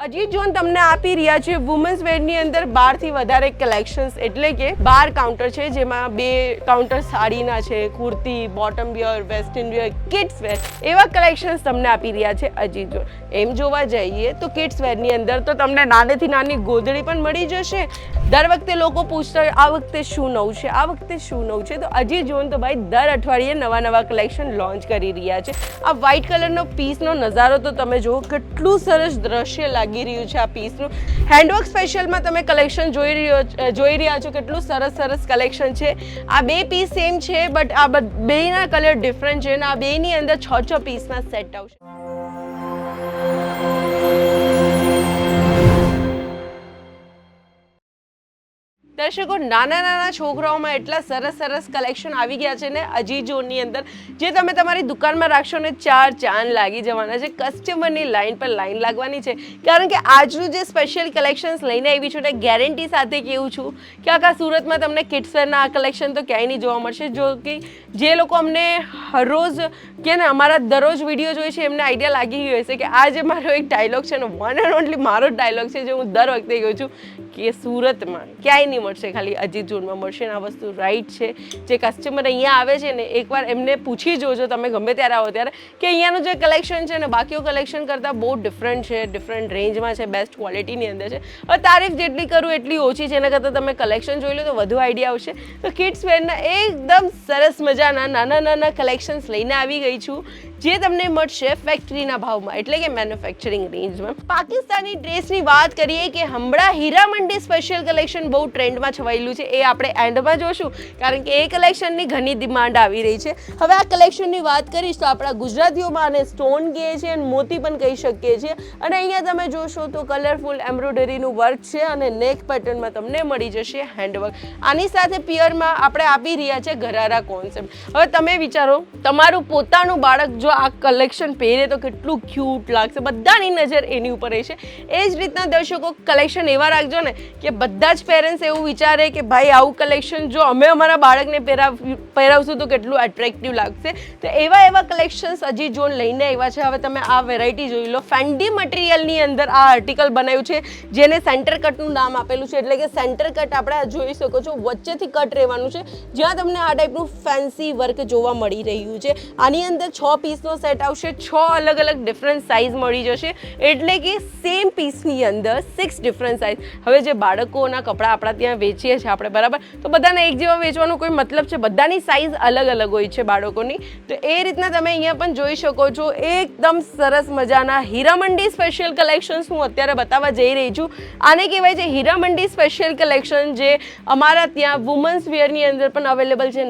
Ajit John તમને આપી રહ્યા છે વુમન્સ વેરની અંદર 12 થી વધારે કલેક્શન્સ, એટલે કે 12 કાઉન્ટર છે, જેમાં 2 કાઉન્ટર સાડીના છે, kurti, bottom wear, western wear, kids wear, એવા કલેક્શન્સ તમને આપી રહ્યા છે અજીત જોન. એમ જોવા જઈએ તો કિડ્સ વેરની અંદર તો તમને નાનેથી નાની ગોદડી પણ મળી જશે. દર વખતે લોકો પૂછતા હોય આ વખતે શું નવું છે, આ વખતે શું નવું છે, તો અજીત જોન તો ભાઈ દર અઠવાડિયે નવા નવા કલેક્શન લોન્ચ કરી રહ્યા છે. આ વ્હાઇટ કલરનો પીસનો નજારો તો તમે જુઓ, કેટલું સરસ દ્રશ્ય લાગી રહ્યું છે આ પીસનું. હેન્ડવર્ક સ્પેશિયલમાં તમે કલેક્શન જોઈ રહ્યા છો, કેટલું સરસ કલેક્શન છે. આ 2 પીસ સેમ છે, બટ આ બેના કલર ડિફરન્ટ છે, અને આ બેની અંદર 6 પીસના સેટ આવશે. દર્શકો, નાના છોકરાઓમાં એટલા સરસ કલેક્શન આવી ગયા છે ને અજીત જોનની અંદર, જે તમે તમારી દુકાનમાં રાખશો ને 4 ચાંદ લાગી જવાના છે. કસ્ટમરની લાઈન પર લાઈન લાગવાની છે, કારણ કે આજનું જે સ્પેશિયલ કલેક્શન્સ લઈને આવી છું ને ગેરંટી સાથે કહેવું છું કે આખા સુરતમાં તમને કિડ્સ વેરના આ કલેક્શન તો ક્યાંય નહીં જોવા મળશે. જો કે જે લોકો અમને હરરોજ કે ને અમારા દરરોજ વિડીયો જોઈએ છે એમને આઈડિયા લાગી ગયો હશે કે આ જે મારો એક ડાયલોગ છે ને, વન એન્ડ ઓનલી મારો ડાયલોગ છે, જે હું દર વખતે કહું છું કે સુરતમાં ક્યાંય નહીં મળશે, ખાલી અજીત જોનમાં મળશે. ને આ વસ્તુ રાઈટ છે. જે કસ્ટમર અહીંયા આવે છે ને, એકવાર એમને પૂછી જોજો તમે ગમે ત્યારે આવો ત્યારે, કે અહીંયાનું જે કલેક્શન છે ને બાકીઓ કલેક્શન કરતાં બહુ ડિફરન્ટ છે, ડિફરન્ટ રેન્જમાં છે, બેસ્ટ ક્વોલિટીની અંદર છે. હવે તારીફ જેટલી કરું એટલી ઓછી છે, એના કરતાં તમે કલેક્શન જોઈ લો તો વધુ આઈડિયા આવશે. તો કિડ્સ વેરના એકદમ સરસ મજાના નાના કલેક્શન્સ લઈને આવી ગઈ છું, જે તમને મળશે ફેક્ટરીના ભાવમાં, એટલે કે મેન્યુફેક્ચરિંગ રેન્જમાં. પાકિસ્તાની ડ્રેસની વાત કરીએ કે હમણાં હીરા મંડી સ્પેશિયલ કલેક્શન બહુ ટ્રેન્ડમાં છવાયેલું છે, એ આપણે એન્ડમાં જોશું, કારણ કે એ કલેક્શનની ઘણી ડિમાન્ડ આવી રહી છે. હવે આ કલેક્શનની વાત કરીશ તો આપણા ગુજરાતીઓમાં આને સ્ટોન કહે છે અને મોતી પણ કહી શકીએ છીએ. અને અહીંયા તમે જોશો તો કલરફુલ એમ્બ્રોઇડરીનું વર્ક છે, અને નેક પેટર્નમાં તમને મળી જશે હેન્ડવર્ક. આની સાથે પિયરમાં આપણે આપી રહ્યા છે ગરારા કોન્સેપ્ટ. હવે તમે વિચારો, તમારું પોતાનું બાળક જો આ કલેક્શન પહેરે તો કેટલું ક્યુટ લાગશે, બધાની નજર એની ઉપર રહેશે. એ જ રીતના દર્શકો કલેક્શન એવા રાખજો ને કે બધા જ પેરેન્ટ્સ એવું વિચારે કે ભાઈ આવું કલેક્શન જો અમે અમારા બાળકને પહેરાવશું તો કેટલું એટ્રેક્ટિવ લાગશે. તો એવા કલેક્શન્સ અજીત જોન લઈને આવ્યા છે. હવે તમે આ વેરાયટી જોઈ લો. ફેન્ડી મટીરિયલની અંદર આ આર્ટિકલ બનાવ્યું છે, જેને સેન્ટર કટનું નામ આપેલું છે, એટલે કે સેન્ટર કટ આપણે જોઈ શકો છો, વચ્ચેથી કટ રહેવાનું છે, જ્યાં તમને આ ટાઈપનું ફેન્સી વર્ક જોવા મળી રહ્યું છે. આની અંદર 6 પીસનો સેટ આવશે, 6 અલગ ડિફરન્ટ સાઇઝ મળી જશે, એટલે કે સેમ પીસની અંદર 6 ડિફરન્ટ સાઇઝ. હવે જે બાળકોના કપડાં આપણા ત્યાં વેચીએ છીએ આપણે, બરાબર, તો બધાને એક જેવા વેચવાનો કોઈ મતલબ છે? બધાની સાઇઝ અલગ હોય છે બાળકોની. તો એ રીતના તમે અહીંયા પણ જોઈ શકો છો, એકદમ સરસ મજાના હીરામંડી સ્પેશિયલ કલેક્શન્સ હું અત્યારે બતાવવા જઈ રહી છું. આને કહેવાય છે હીરામંડી સ્પેશિયલ કલેક્શન, જે અમારા ત્યાં વુમન્સ વેરની અંદર પણ અવેલેબલ છે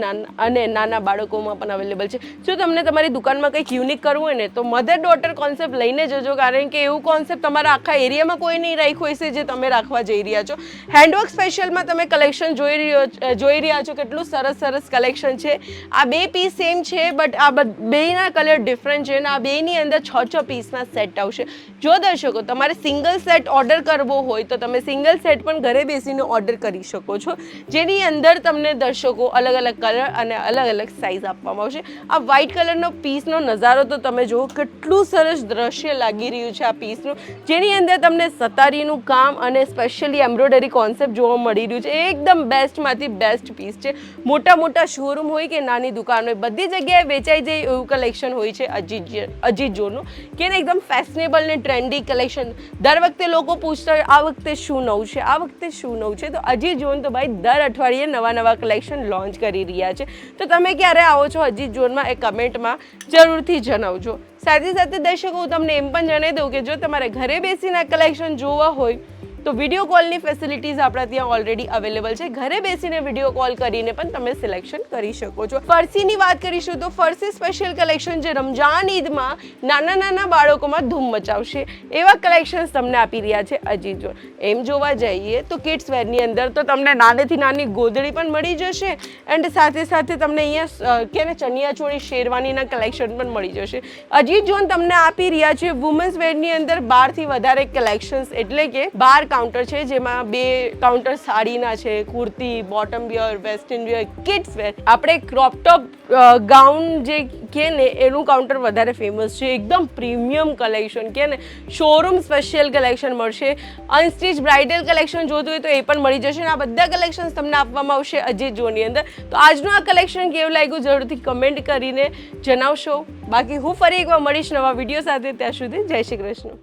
અને નાના બાળકોમાં પણ અવેલેબલ છે. જો તમને તમારી દુકાનમાં કંઈક યુનિક કરવું હોય ને તો મધર ડોટર કોન્સેપ્ટ લઈને જજો, કારણ કે એવું કોન્સેપ્ટ તમારા આખા એરિયામાં કોઈ નહીં રાખ્યું હશે જે તમે રાખવા જઈ રહ્યા છો. હેન્ડવર્ક સ્પેશિયલમાં તમે કલેક્શન જોઈ રહ્યા છો, કેટલું સરસ કલેક્શન છે. આ 2 પીસ સેમ છે, બટ આ બેના કલર ડિફરન્ટ છે, અને આ બેની અંદર 6 પીસના સેટ આવશે. જો દર્શકો તમારે સિંગલ સેટ ઓર્ડર કરવો હોય તો તમે સિંગલ સેટ પણ ઘરે બેસીને ઓર્ડર કરી શકો છો, જેની અંદર તમને દર્શકો અલગ કલર અને અલગ સાઇઝ આપવામાં આવશે. આ વ્હાઇટ કલરનો પીસનો નજારો તો તમે જુઓ, કેટલું સરસ દ્રશ્ય લાગી રહ્યું છે આ પીસનું, જેની અંદર તમને સતારીનું કામ અને સ્પેશિયલી એમ્બ્રોઇડરી કોન્સેપ્ટ જોવા મળી રહ્યું છે. એકદમ બેસ્ટમાંથી બેસ્ટ પીસ છે. મોટા શોરૂમ હોય કે નાની દુકાન હોય, બધી જગ્યાએ વેચાઈ જાય એવું કલેક્શન હોય છે અજીત જોનનું, કે એકદમ ફેશનેબલ ને ટ્રેન્ડી કલેક્શન. દર વખતે લોકો પૂછતા હોય આ વખતે શું નવું છે, આ વખતે શું નવું છે, તો અજીત જોન તો ભાઈ દર અઠવાડિયે નવા કલેક્શન લોન્ચ કરી રહ્યા છે. તો તમે ક્યારે આવો છો અજીત જોનમાં એ કમેન્ટમાં જરૂરથી જણાવજો. સાથે દર્શકો હું તમને એમ પણ જણાવી દઉં કે જો તમારે ઘરે બેસીને કલેક્શન જોવા હોય તો વિડીયો કોલની ફેસિલિટીઝ આપણા ત્યાં ઓલરેડી અવેલેબલ છે. ઘરે બેસીને વિડીયો કોલ કરીને પણ તમે સિલેક્શન કરી શકો છો. ફરસીની વાત કરીશું તો ફરસી સ્પેશિયલ કલેક્શન, જે રમજાન ઈદમાં નાના બાળકોમાં ધૂમ મચાવશે, એવા કલેક્શન્સ તમને આપી રહ્યા છે અજીત જોન. એમ જોવા જઈએ તો કિડ્સ વેરની અંદર તો તમને નાનેથી નાની ગોદડી પણ મળી જશે, એન્ડ સાથે તમને અહીંયા કે ને ચણિયાચોળી શેરવાનીના કલેક્શન પણ મળી જશે. અજીત જોન તમને આપી રહ્યા છે વુમન્સ વેરની અંદર 12 થી વધારે કલેક્શન્સ, એટલે કે 12 કાઉન્ટર છે, જેમાં 2 કાઉન્ટર સાડીના છે, kurti, bottom wear, western wear, kids wear. આપણે ક્રોપ ટોપ ગાઉન જે કહે ને એનું કાઉન્ટર વધારે ફેમસ છે. એકદમ પ્રીમિયમ કલેક્શન કહે ને, શોરૂમ સ્પેશિયલ કલેક્શન મળશે. અનસ્ટિચ બ્રાઇડલ કલેક્શન જોતું હોય તો એ પણ મળી જશે. અને આ બધા કલેક્શન્સ તમને આપવામાં આવશે અજીત જોની અંદર. તો આજનું આ કલેક્શન કેવું લાગ્યું જરૂરથી કમેન્ટ કરીને જણાવશો. બાકી હું ફરી એકવાર મળીશ નવા વિડીયો સાથે. ત્યાં સુધી જય શ્રી કૃષ્ણ.